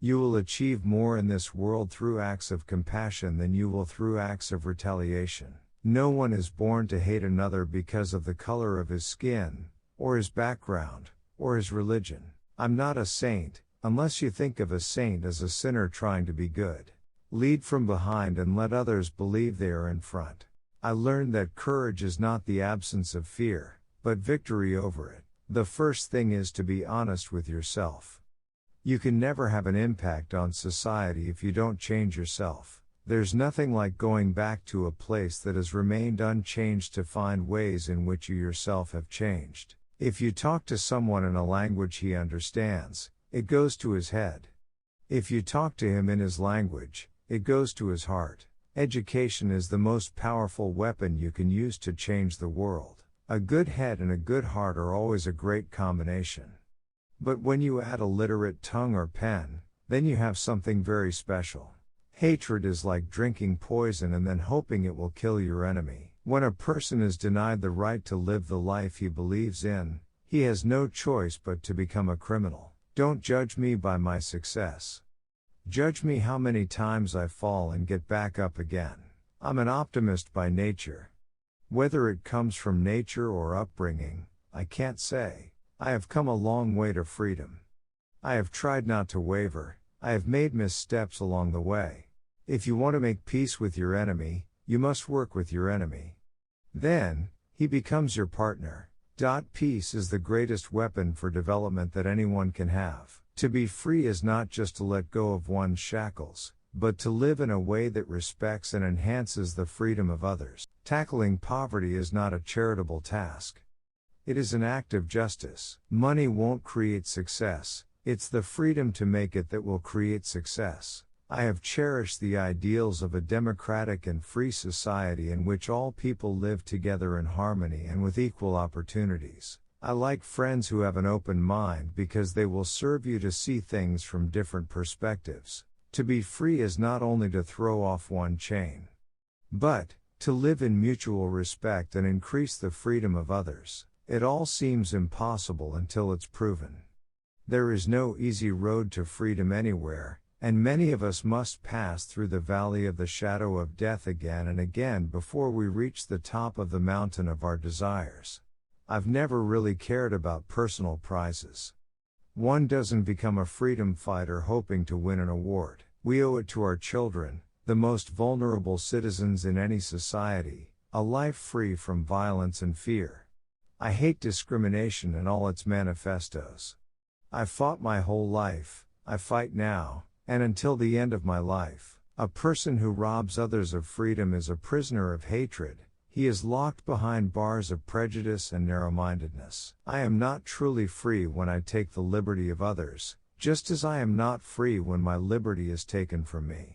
You will achieve more in this world through acts of compassion than you will through acts of retaliation. No one is born to hate another because of the color of his skin, or his background, or his religion. I'm not a saint, unless you think of a saint as a sinner trying to be good. Lead from behind and let others believe they are in front. I learned that courage is not the absence of fear, but victory over it. The first thing is to be honest with yourself. You can never have an impact on society if you don't change yourself. There's nothing like going back to a place that has remained unchanged to find ways in which you yourself have changed. If you talk to someone in a language he understands, it goes to his head. If you talk to him in his language, it goes to his heart. Education is the most powerful weapon you can use to change the world. A good head and a good heart are always a great combination. But when you add a literate tongue or pen, then you have something very special. Hatred is like drinking poison and then hoping it will kill your enemy. When a person is denied the right to live the life he believes in, he has no choice but to become a criminal. Don't judge me by my success. Judge me how many times I fall and get back up again. I'm an optimist by nature. Whether it comes from nature or upbringing, I can't say. I have come a long way to freedom. I have tried not to waver, I have made missteps along the way. If you want to make peace with your enemy, you must work with your enemy. Then, he becomes your partner. Peace is the greatest weapon for development that anyone can have. To be free is not just to let go of one's shackles, but to live in a way that respects and enhances the freedom of others. Tackling poverty is not a charitable task. It is an act of justice. Money won't create success, it's the freedom to make it that will create success. I have cherished the ideals of a democratic and free society in which all people live together in harmony and with equal opportunities. I like friends who have an open mind because they will serve you to see things from different perspectives. To be free is not only to throw off one chain, but to live in mutual respect and increase the freedom of others. It all seems impossible until it's proven. There is no easy road to freedom anywhere, and many of us must pass through the valley of the shadow of death again and again before we reach the top of the mountain of our desires. I've never really cared about personal prizes. One doesn't become a freedom fighter hoping to win an award. We owe it to our children, the most vulnerable citizens in any society, a life free from violence and fear. I hate discrimination and all its manifestos. I've fought my whole life, I fight now, and until the end of my life. A person who robs others of freedom is a prisoner of hatred. He is locked behind bars of prejudice and narrow-mindedness. I am not truly free when I take the liberty of others, just as I am not free when my liberty is taken from me.